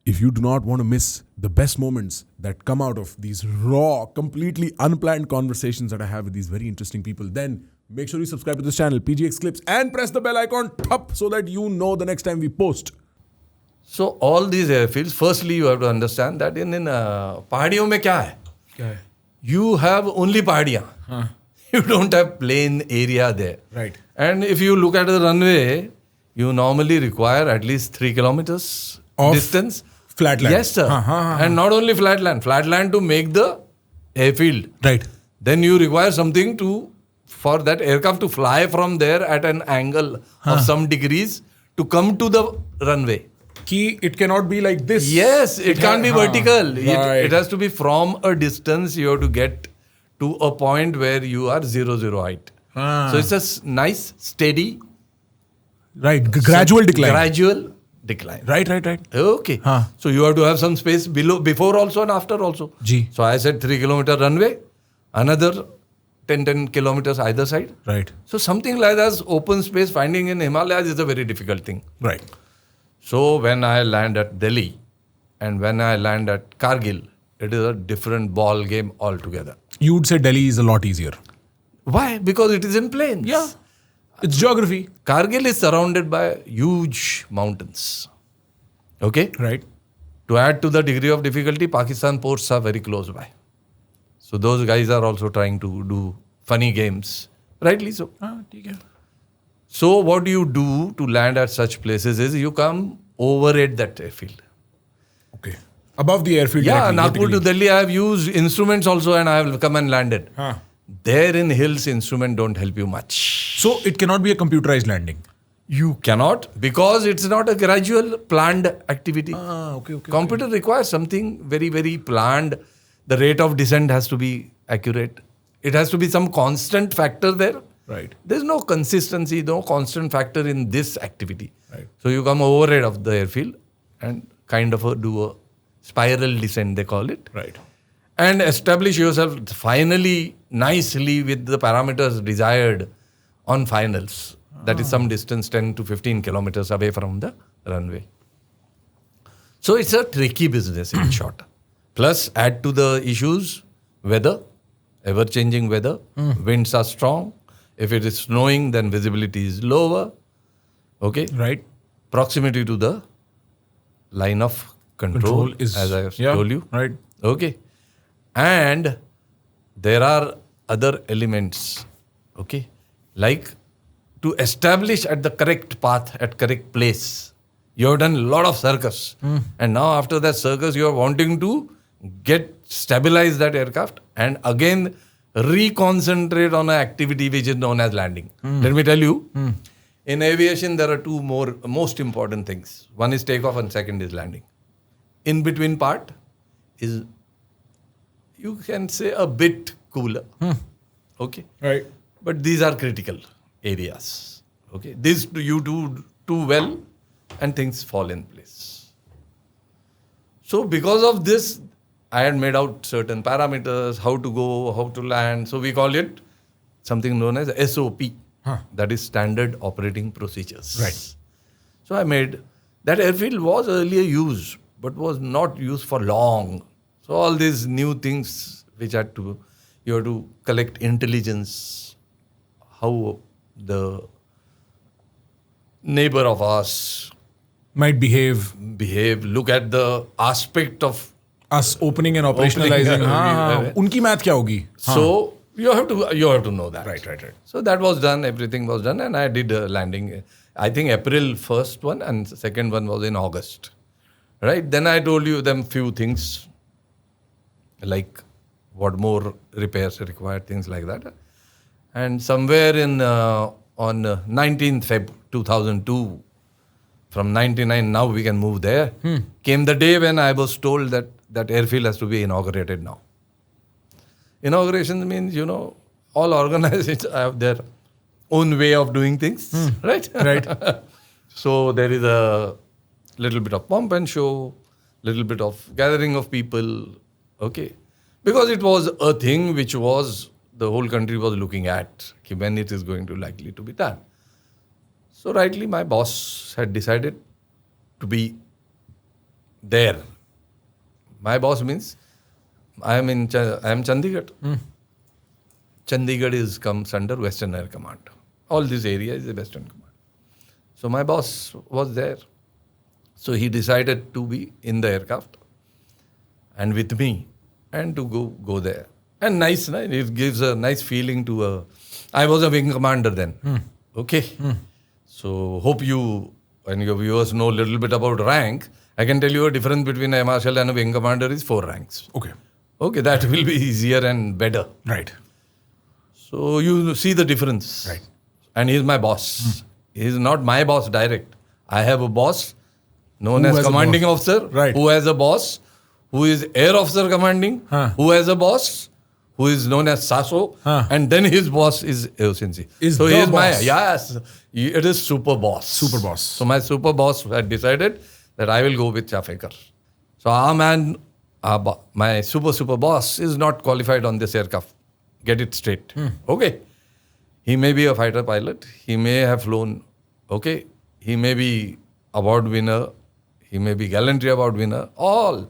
if you do not want to miss the best moments that come out of these raw, completely unplanned conversations that I have with these very interesting people, then make sure you subscribe to this channel, PGX Clips, and press the bell icon top so that you know the next time we post. So all these airfields, firstly you have to understand that in पहाड़ियों में क्या है? You have only पहाड़ियाँ. You don't have plain area there. Right. And if you look at the runway, you normally require at least 3 kilometers of distance. Flat land. Yes, sir. And not only flat land to make the airfield. Right. Then you require something for that aircraft to fly from there at an angle of some degrees to come to the runway. It cannot be like this. Yes, it can't be vertical. Right. It has to be from a distance. You have to get to a point where you are 0 height. So it's a nice, steady, right, gradual decline. Gradual decline. Right. Okay. So you have to have some space before also and after also. Ji. So I said 3 kilometer runway, another 10 kilometers either side. Right. So something like that, open space finding in Himalayas is a very difficult thing. Right. So when I land at Delhi and when I land at Kargil, it is a different ball game altogether. You would say Delhi is a lot easier. Why? Because it is in plains. Yeah. It's geography. Kargil is surrounded by huge mountains. Okay? Right. To add to the degree of difficulty, Pakistan ports are very close by. So those guys are also trying to do funny games. Rightly so. So what you do to land at such places is you come overhead that airfield. Okay. Above the airfield. Yeah, directly, Nagpur to vertically. Delhi, I have used instruments also and I have come and landed. Huh. There in hills, instrument don't help you much. So it cannot be a computerized landing. You cannot because it's not a gradual planned activity. Okay. Computer requires something very, very planned. The rate of descent has to be accurate. It has to be some constant factor there. Right. There's no consistency, no constant factor in this activity. Right. So you come overhead of the airfield and kind of do a spiral descent, they call it. Right. And establish yourself finally, nicely with the parameters desired on finals. That is some distance, 10 to 15 kilometers away from the runway. So it's a tricky business in short. Plus add to the issues, weather, ever-changing weather, winds are strong. If it is snowing, then visibility is lower. Okay? Right. Proximity to the line of control is, as I have told you. Right. Okay. And there are other elements. Okay. Like to establish at the correct path, at correct place. You have done a lot of circus. And now after that circus, you are wanting to stabilize that aircraft and again reconcentrate on an activity which is known as landing. Let me tell you, in aviation, there are two most important things. One is takeoff and second is landing. In between part is, you can say, a bit cooler. Okay. Right. But these are critical areas. Okay. This you do too well and things fall in place. So because of this, I had made out certain parameters, how to go, how to land. So we call it something known as SOP. That is Standard Operating Procedures. Right. So I made, that airfield was earlier used, but was not used for long. So all these new things which you have to collect intelligence, how the neighbor of us Might behave. look at the aspect of Us opening and operationalizing. Unki math kya hogi? So you have to know that. Right. So that was done, everything was done, and I did a landing. I think April 1st one and second one was in August. Right? Then I told you them few things like what more repairs required, things like that. And somewhere on 19th Feb 2002, from 99 now we can move there, came the day when I was told that airfield has to be inaugurated now. Inauguration means, all organizations have their own way of doing things, right? Right. So there is a little bit of pomp and show, little bit of gathering of people, okay? Because it was a thing which the whole country was looking at, when it is going to likely to be done. So rightly my boss had decided to be there. My boss means I am Chandigarh. Chandigarh comes under Western Air Command. All this area is the Western Command. So my boss was there. So he decided to be in the aircraft and with me and to go there. And nice, it gives a nice feeling to I was a wing commander then. Okay. So hope you and your viewers know a little bit about rank. I can tell you a difference between a marshal and a wing commander is 4 ranks. Okay, that will be easier and better. Right. So you see the difference. Right. And he's my boss. He's not my boss direct. I have a boss known Who as has a commanding boss? officer, Right. who has a boss, who is air officer commanding, who has a boss, who is known as Saso, and then his boss is AOCNC. Is so the he is boss. it is super boss. Super boss. So my super boss had decided that I will go with Chafekar. So our man, my super boss is not qualified on this aircraft. Get it straight. Okay. He may be a fighter pilot. He may have flown. Okay. He may be award winner. He may be gallantry award winner. All.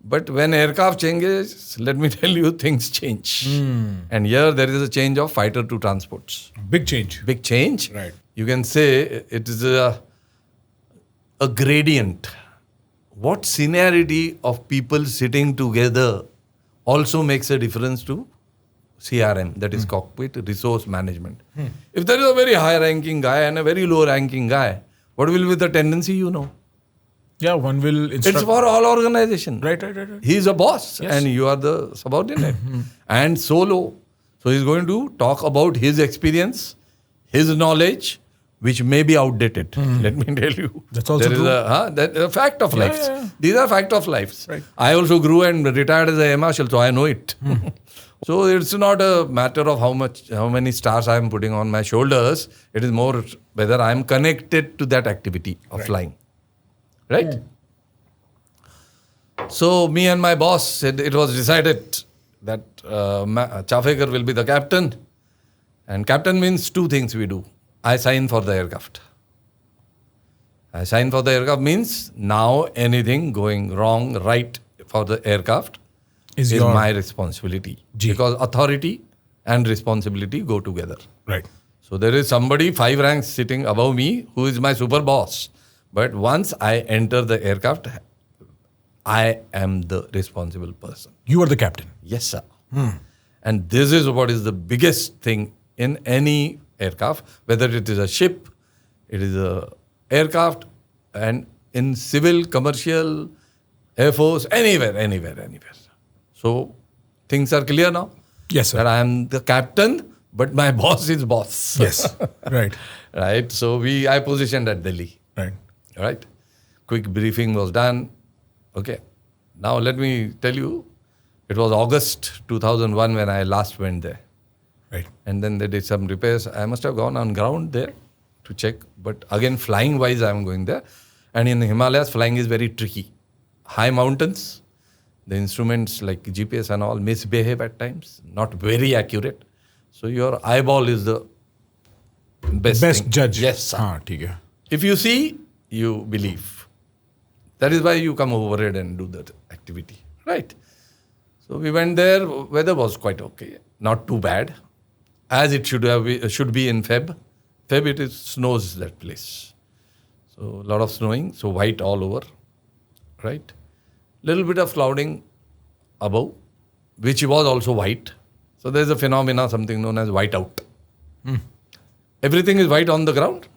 But when aircraft changes, let me tell you, things change. And here there is a change of fighter to transports. Big change. Big change. Right. You can say it is a gradient. What seniority of people sitting together also makes a difference to CRM, that is cockpit resource management. If there is a very high ranking guy and a very low ranking guy, what will be the tendency, you know? Yeah, one will instruct. It's for all organization. Right. He is a boss Yes. and you are the subordinate. And solo. So he's going to talk about his experience, his knowledge, which may be outdated. Let me tell you. That's also There is true. that a fact of life. yeah. These are fact of lives. Right. I also grew and retired as a air marshal, so I know it. So it's not a matter of how many stars I am putting on my shoulders. It is more whether I am connected to that activity of flying. Right? So me and my boss said it was decided that Chafekar will be the captain. And captain means 2 things we do. I sign for the aircraft. I sign for the aircraft means now anything going wrong, right for the aircraft is my responsibility. Because authority and responsibility go together. Right. So there is somebody 5 ranks sitting above me who is my super boss. But once I enter the aircraft, I am the responsible person. You are the captain. Yes, sir. And this is what is the biggest thing in any aircraft, whether it is a ship, it is a aircraft, and in civil, commercial, air force, anywhere. So things are clear now. Yes, sir. That I am the captain, but my boss is boss. Yes. Right. Right. So I positioned at Delhi. Right. Right. Quick briefing was done. Okay. Now let me tell you, it was August 2001 when I last went there. Right. And then they did some repairs. I must have gone on ground there to check. But again, flying wise, I am going there. And in the Himalayas, flying is very tricky. High mountains, the instruments like GPS and all misbehave at times, not very accurate. So your eyeball is the best thing. judge. Yes, sir. हाँ, ठीक है. If you see, you believe. That is why you come overhead and do that activity. Right. So we went there. Weather was quite okay. Not too bad. As it should be in Feb. Feb it snows that place. So a lot of snowing. So white all over. Right. Little bit of clouding above, which was also white. So there's a phenomena, something known as whiteout. Everything is white on the ground.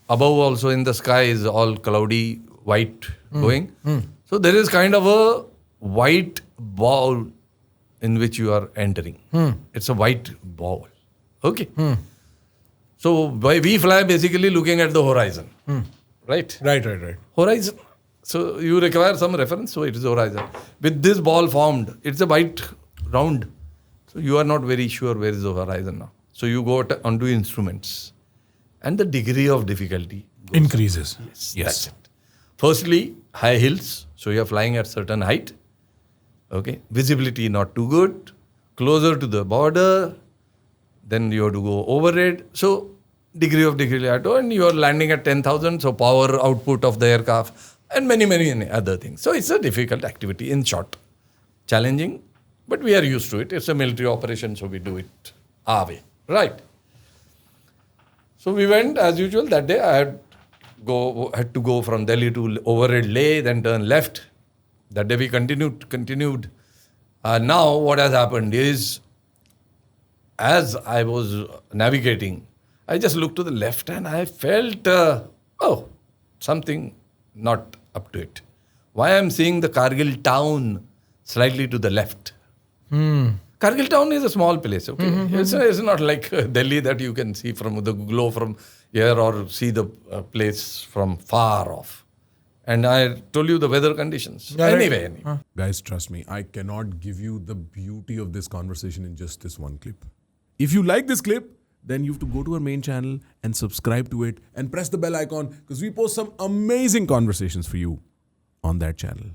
Above also in the sky is all cloudy, white going. So there is kind of a white ball in which you are entering. It's a white ball. Okay. So we fly basically looking at the horizon. Right? Right. Horizon. So you require some reference, so it is horizon. With this ball formed, it's a white round. So you are not very sure where is the horizon now. So you go onto instruments. And the degree of difficulty Increases. Yes. That's it. Firstly, high hills. So you are flying at certain height. Okay. Visibility not too good. Closer to the border. Then you have to go overhead. So degree of difficulty, and you are landing at 10,000. So power output of the aircraft. and many other things. So it's a difficult activity, in short. Challenging, but we are used to it. It's a military operation, so we do it our way. Right. So we went as usual. That day I had to go from Delhi to overhead Leh, then turn left. That day we continued. Now what has happened is, as I was navigating, I just looked to the left and I felt, something not up to it. Why I'm seeing the Kargil town slightly to the left. Kargil town is a small place, okay? It's not like Delhi that you can see from the glow from here or see the place from far off. And I told you the weather conditions. Yeah, right. Anyway. Guys, trust me, I cannot give you the beauty of this conversation in just this one clip. If you like this clip, then you have to go to our main channel and subscribe to it and press the bell icon because we post some amazing conversations for you on that channel.